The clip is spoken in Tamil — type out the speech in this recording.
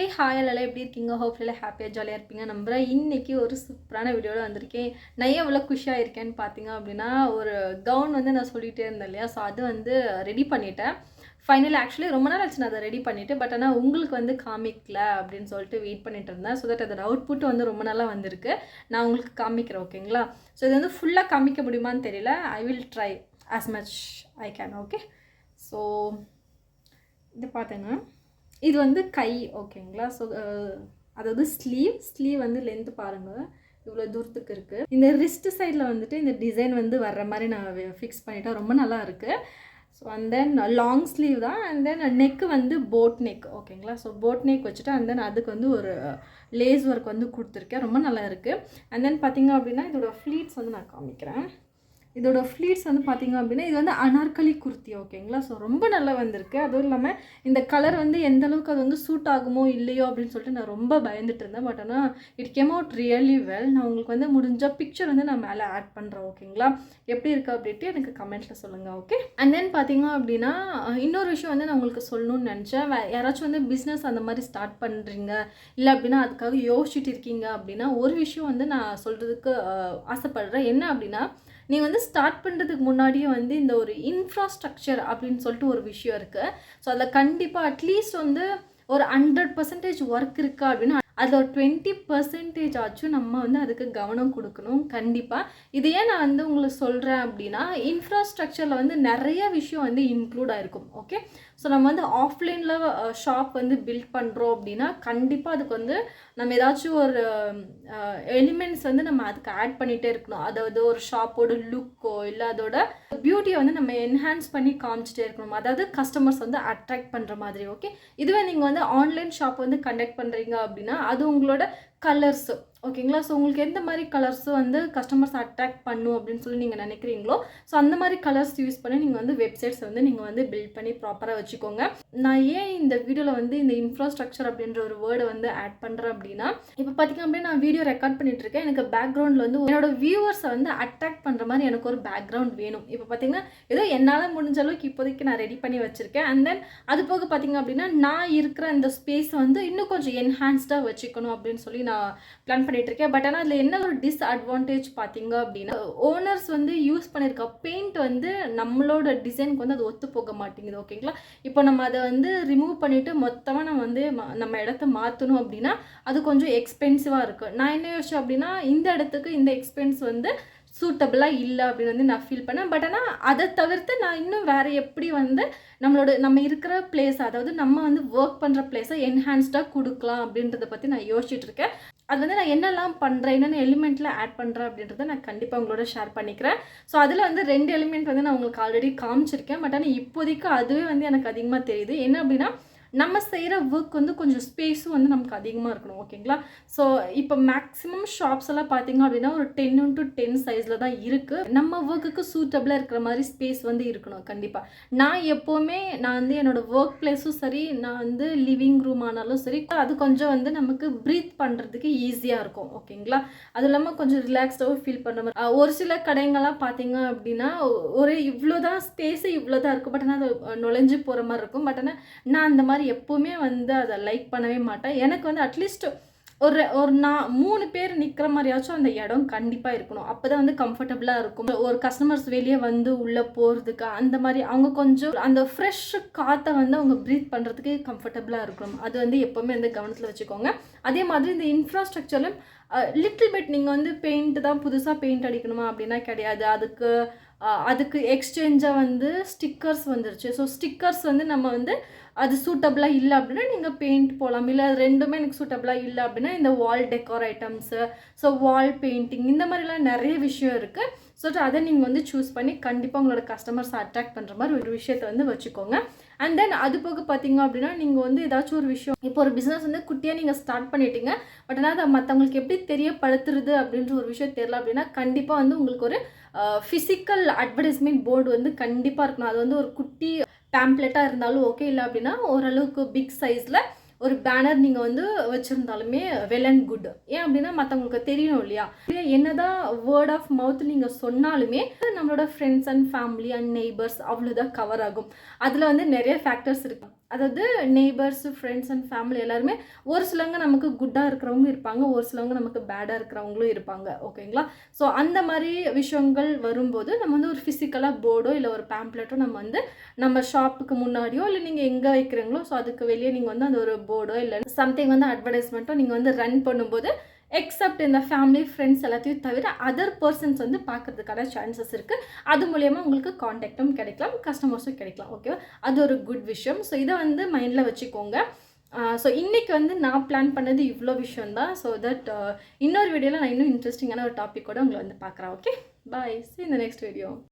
ஹே ஹாய் எல்லாம் எப்படி இருக்கீங்க? ஹோப்ஃபுல்லாக ஹாப்பியாக ஜாலியாக இருப்பீங்க நம்புகிறேன். இன்றைக்கி ஒரு சூப்பரான வீடியோவில் வந்திருக்கேன். நான் ஏன் எவ்வளோ குஷியாக இருக்கேன்னு பார்த்தீங்க அப்படின்னா, ஒரு கவுன் வந்து நான் சொல்லிகிட்டே இருந்தேன் இல்லையா, ஸோ அது வந்து ரெடி பண்ணிட்டேன். ஃபைனலி ஆக்சுவலி ரொம்ப நாள் ஆச்சு நான் அதை ரெடி பண்ணிவிட்டு, பட் ஆனால் உங்களுக்கு வந்து காமிக்கல அப்படின்னு சொல்லிட்டு வெயிட் பண்ணிட்டு இருந்தேன். ஸோ தட் அதோட அவுட்புட் வந்து ரொம்ப நாளாக வந்திருக்கு. நான் உங்களுக்கு காமிக்கிறேன், ஓகேங்களா? ஸோ இது வந்து ஃபுல்லாக காமிக்க முடியுமான்னு தெரியல. I will try as much I can. Okay, so இது பார்த்தேன்னா இது வந்து கை, ஓகேங்களா? ஸோ அதாவது ஸ்லீவ் வந்து லென்த்து பாருங்கள், இவ்வளோ தூரத்துக்கு இருக்குது. இந்த ரிஸ்ட் சைடில் வந்துட்டு இந்த டிசைன் வந்து வர்ற மாதிரி நான் ஃபிக்ஸ் பண்ணிட்டேன். ரொம்ப நல்லா இருக்குது. So and then long sleeve தான். அண்ட் தென் நெக்கு வந்து போட் நெக், ஓகேங்களா? ஸோ போட் நெக் வச்சுட்டு அண்ட் தென் அதுக்கு வந்து ஒரு லேஸ் ஒர்க் வந்து கொடுத்துருக்கேன். ரொம்ப நல்லா இருக்குது. அண்ட் தென் பார்த்திங்க அப்படின்னா இதோட ஃப்ளீட்ஸ் வந்து நான் காமிக்கிறேன். இதோட ஃப்ளீட்ஸ் வந்து பார்த்திங்க அப்படின்னா இது வந்து அனார்கலி குர்த்தி, ஓகேங்களா? ஸோ ரொம்ப நல்லா வந்திருக்கு. அதுவும் இல்லாமல் இந்த கலர் வந்து எந்த அளவுக்கு அது வந்து சூட் ஆகுமோ இல்லையோ அப்படின்னு சொல்லிட்டு நான் ரொம்ப பயந்துட்டு இருந்தேன். பட் ஆனால் it came out really well. நான் உங்களுக்கு வந்து முடிஞ்ச பிக்சர் வந்து நான் மேலே ஆட் பண்ணுறேன், ஓகேங்களா? எப்படி இருக்குது அப்படின்ட்டு எனக்கு கமெண்ட்டில் சொல்லுங்கள், ஓகே? அண்ட் தென் பார்த்திங்க அப்படின்னா இன்னொரு விஷயம் வந்து நான் உங்களுக்கு சொல்லணும்னு நினச்சேன். யாராச்சும் வந்து பிஸ்னஸ் அந்த மாதிரி ஸ்டார்ட் பண்ணுறீங்க இல்லை அப்படின்னா அதுக்காக யோசிச்சுட்டு இருக்கீங்க அப்படின்னா ஒரு விஷயம் வந்து நான் சொல்கிறதுக்கு ஆசைப்படுறேன். என்ன அப்படின்னா, நீங்கள் வந்து ஸ்டார்ட் பண்ணுறதுக்கு முன்னாடியே வந்து இந்த ஒரு இன்ஃப்ராஸ்ட்ரக்சர் அப்படின்னு சொல்லிட்டு ஒரு விஷயம் இருக்குது. ஸோ அதில் கண்டிப்பாக அட்லீஸ்ட் வந்து ஒரு 100% ஒர்க் இருக்குது அப்படின்னா அதில் ஒரு 20% ஆச்சும் நம்ம வந்து அதுக்கு கவனம் கொடுக்கணும் கண்டிப்பாக. இது ஏன் நான் வந்து உங்களுக்கு சொல்கிறேன் அப்படின்னா, இன்ஃப்ராஸ்ட்ரக்சரில் வந்து நிறைய விஷயம் வந்து இன்க்ளூட் ஆகிருக்கும், ஓகே? ஸோ நம்ம வந்து ஆஃப்லைனில் ஷாப் வந்து பில்ட் பண்ணுறோம் அப்படின்னா கண்டிப்பாக அதுக்கு வந்து நம்ம ஏதாச்சும் ஒரு எலிமெண்ட்ஸ் வந்து நம்ம அதுக்கு ஆட் பண்ணிகிட்டே இருக்கணும். அதாவது ஒரு ஷாப்போட லுக்கோ இல்லை அதோட பியூட்டியை வந்து நம்ம என்ஹான்ஸ் பண்ணி காமிச்சிட்டே இருக்கணும். அதாவது கஸ்டமர்ஸ் வந்து அட்ராக்ட் பண்ணுற மாதிரி, ஓகே? இதுவே நீங்கள் வந்து ஆன்லைன் ஷாப் வந்து கண்டக்ட் பண்ணுறீங்க அப்படின்னா அது உங்களோட கலர்ஸு, ஓகேங்களா? ஸோ உங்களுக்கு எந்த மாதிரி கலர்ஸு வந்து கஸ்டமர்ஸ் அட்ராக்ட் பண்ணும் அப்படின்னு சொல்லி நீங்கள் நினைக்கிறீங்களோ ஸோ அந்த மாதிரி கலர்ஸ் யூஸ் பண்ணி நீங்கள் வந்து வெப்சைட்ஸ் வந்து நீங்கள் வந்து பில்ட் பண்ணி ப்ராப்பராக வச்சுக்கோங்க. நான் ஏன் இந்த வீடியோவில் வந்து இந்த இன்ஃப்ராஸ்ட்ரக்சர் அப்படின்ற ஒரு வேர்டை வந்து ஆட் பண்ணுறேன் அப்படின்னா, இப்போ பார்த்திங்க அப்படின்னா நான் வீடியோ ரெக்கார்ட் பண்ணிட்டு இருக்கேன். எனக்கு பேக்ரவுண்டில் வந்து என்னோட வியூவர்ஸை வந்து அட்ராக்ட் பண்ணுற மாதிரி எனக்கு ஒரு பேக்ரவுண்ட் வேணும். இப்போ பார்த்திங்கன்னா ஏதோ என்னால் முடிஞ்ச அளவுக்கு இப்போதைக்கு நான் ரெடி பண்ணி வச்சுருக்கேன். அண்ட் தென் அது போக பார்த்திங்க அப்படின்னா நான் இருக்கிற இந்த ஸ்பேஸ் வந்து இன்னும் கொஞ்சம் என்ஹான்ஸ்டாக வச்சுக்கணும் அப்படின்னு சொல்லி நான் பிளான் பண்ணிட்டு இருக்கேன். பட் ஆனால் அதில் என்ன ஒரு டிஸ்அட்வான்டேஜ் பார்த்தீங்க அப்படின்னா, ஓனர்ஸ் வந்து யூஸ் பண்ணியிருக்க பெயிண்ட் வந்து நம்மளோட டிசைனுக்கு வந்து அது ஒத்து போக மாட்டேங்குது, ஓகேங்களா? இப்போ நம்ம அதை வந்து ரிமூவ் பண்ணிவிட்டு மொத்தமாக நம்ம வந்து நம்ம இடத்த மாற்றணும் அப்படின்னா அது கொஞ்சம் எக்ஸ்பென்சிவாக இருக்குது. நான் என்ன யோசிச்சேன் அப்படின்னா, இந்த இடத்துக்கு இந்த எக்ஸ்பென்ஸ் வந்து சூட்டபிளாக இல்லை அப்படின்னு வந்து நான் ஃபீல் பண்ணேன். பட் ஆனால் அதை தவிர்த்து நான் இன்னும் வேறு எப்படி வந்து நம்ம இருக்கிற பிளேஸ், அதாவது நம்ம வந்து ஒர்க் பண்ணுற பிளேஸை என்ஹான்ஸ்டாக கொடுக்கலாம் அப்படின்றத பற்றி நான் யோசிச்சுட்டு இருக்கேன். அது வந்து நான் என்னெல்லாம் பண்ணுறேன், என்னென்ன எலிமெண்ட்டில் ஆட் பண்ணுறேன் அப்படின்றத நான் கண்டிப்பாக உங்களோட ஷேர் பண்ணிக்கிறேன். ஸோ அதில் வந்து 2 எலிமெண்ட் வந்து நான் உங்களுக்கு ஆல்ரெடி காமிச்சிருக்கேன். பட் ஆனால் இப்போதைக்கு அதுவே வந்து எனக்கு அதிகமாக தெரியுது. என்ன அப்படின்னா, நம்ம செய்கிற ஒர்க் வந்து கொஞ்சம் ஸ்பேஸும் வந்து நமக்கு அதிகமாக இருக்கணும், ஓகேங்களா? ஸோ இப்போ மேக்ஸிமம் ஷாப்ஸ் எல்லாம் பார்த்தீங்க அப்படின்னா ஒரு 10x10 சைஸில் தான் இருக்குது. நம்ம ஒர்க்குக்கு சூட்டபிளாக இருக்கிற மாதிரி ஸ்பேஸ் வந்து இருக்கணும் கண்டிப்பாக. நான் எப்போவுமே நான் வந்து என்னோடய ஒர்க் பிளேஸும் சரி, நான் வந்து லிவிங் ரூம் ஆனாலும் சரி, அது கொஞ்சம் வந்து நமக்கு ப்ரீத் பண்ணுறதுக்கு ஈஸியாக இருக்கும், ஓகேங்களா? அது இல்லாமல் கொஞ்சம் ரிலாக்ஸ்டாகவும் ஃபீல் பண்ணுற மாதிரி. ஒரு சில கடைங்கள்லாம் பார்த்தீங்க அப்படின்னா ஒரு இவ்வளோ தான் ஸ்பேஸு இவ்வளோ தான் இருக்கும். பட் ஆனால் அது நுழைஞ்சு போகிற மாதிரி இருக்கும். பட் ஆனால் நான் அந்த மாதிரி எப்போவுமே வந்து அதை லைக் பண்ணவே மாட்டேன். எனக்கு வந்து அட்லீஸ்ட் ஒரு 3 பேர் நிற்கிற மாதிரியாச்சும் அந்த இடம் கண்டிப்பாக இருக்கணும். அப்போ தான் வந்து கம்ஃபர்டபுளாக இருக்கும். ஒரு கஸ்டமர்ஸ் வெளியே வந்து உள்ளே போகிறதுக்கு அந்த மாதிரி அவங்க கொஞ்சம் அந்த ஃப்ரெஷ் காற்றை வந்து அவங்க ப்ரீத் பண்ணுறதுக்கு கம்ஃபர்டபுளாக இருக்கணும். அது வந்து எப்போவுமே வந்து கவனத்தில் வச்சுக்கோங்க. அதே மாதிரி இந்த இன்ஃப்ராஸ்ட்ரக்சர்லையும் லிட்டில் பிட் நீங்கள் வந்து பெயிண்ட் தான் புதுசாக பெயிண்ட் அடிக்கணுமா அப்படின்னா கிடையாது. அதுக்கு எக்ஸ்சேஞ்சாக வந்து ஸ்டிக்கர்ஸ் வந்துருச்சு. ஸோ ஸ்டிக்கர்ஸ் வந்து நம்ம வந்து அது சூட்டபிளாக இல்லை அப்படின்னா நீங்கள் பெயிண்ட் போகலாம். இல்லை அது ரெண்டுமே எனக்கு சூட்டபிளாக இல்லை அப்படின்னா இந்த wall decor items, so wall painting, இந்த மாதிரிலாம் நிறைய விஷயம் இருக்குது. ஸோ அதை நீங்கள் வந்து சூஸ் பண்ணி கண்டிப்பாக உங்களோட கஸ்டமர்ஸ் அட்ராக்ட் பண்ணுற மாதிரி ஒரு விஷயத்தை வந்து வச்சுக்கோங்க. அண்ட் தென் அது போக பார்த்தீங்க அப்படின்னா நீங்கள் வந்து ஏதாச்சும் ஒரு விஷயம், இப்போ ஒரு பிஸ்னஸ் வந்து குட்டியாக நீங்கள் ஸ்டார்ட் பண்ணிட்டீங்க. பட் ஆனால் அதை மற்றவங்களுக்கு எப்படி தெரியப்படுத்துறது அப்படின்ற ஒரு விஷயம் தெரியல அப்படின்னா கண்டிப்பாக வந்து உங்களுக்கு ஒரு ஃபிசிக்கல் அட்வர்டைஸ்மெண்ட் போர்டு வந்து கண்டிப்பாக இருக்கணும். அது வந்து ஒரு குட்டி பேம்ப்ளெட்டாக இருந்தாலும் ஓகே, இல்லை அப்படின்னா ஓரளவுக்கு பிக் சைஸில் ஒரு பேனர் நீங்கள் வந்து வச்சுருந்தாலுமே வெல் அண்ட் குட். ஏன் அப்படின்னா மற்றவங்களுக்கு தெரியணும் இல்லையா? என்னதான் வேர்ட் ஆஃப் மவுத் நீங்கள் சொன்னாலுமே நம்மளோட friends and family and neighbours அவ்வளோதான் கவர் ஆகும். அதில் வந்து நிறைய ஃபேக்டர்ஸ் இருக்குது. அதாவது நெய்பர்ஸு, ஃப்ரெண்ட்ஸ் அண்ட் ஃபேமிலி எல்லாருமே ஒரு சிலவங்க நமக்கு குட்டாக இருக்கிறவங்க இருப்பாங்க, ஒரு சிலவங்க நமக்கு பேடாக இருக்கிறவங்களும் இருப்பாங்க. ஓகேங்களா? ஸோ அந்த மாதிரி விஷயங்கள் வரும்போது நம்ம வந்து ஒரு ஃபிசிக்கலாக போர்டோ இல்லை ஒரு பேம்ப்ளெட்டோ நம்ம வந்து நம்ம ஷாப்புக்கு முன்னாடியோ இல்லை நீங்கள் எங்கே வைக்கிறீங்களோ ஸோ அதுக்கு வெளியே நீங்கள் வந்து அந்த ஒரு போர்டோ இல்லை சம்திங் வந்து அட்வர்டைஸ்மெண்ட்டோ நீங்கள் வந்து ரன் பண்ணும்போது எக்ஸப்ட் இந்த ஃபேமிலி ஃப்ரெண்ட்ஸ் எல்லாத்தையும் தவிர அதர் பர்சன்ஸ் வந்து பார்க்கறதுக்கான சான்சஸ் இருக்குது. அது மூலயமா உங்களுக்கு காண்டாக்டும் கிடைக்கலாம், கஸ்டமர்ஸும் கிடைக்கலாம். ஓகேவா? அது ஒரு குட் விஷயம். ஸோ இதை வந்து மைண்டில் வச்சுக்கோங்க. ஸோ இன்றைக்கி வந்து நான் பிளான் பண்ணது இவ்வளோ விஷயந்தான். ஸோ தட் இன்னொரு வீடியோவில் நான் இன்னும் இன்ட்ரெஸ்டிங்கான ஒரு டாப்பிக்கோடு உங்களை வந்து பார்க்குறேன். Okay, bye. See you in the next video.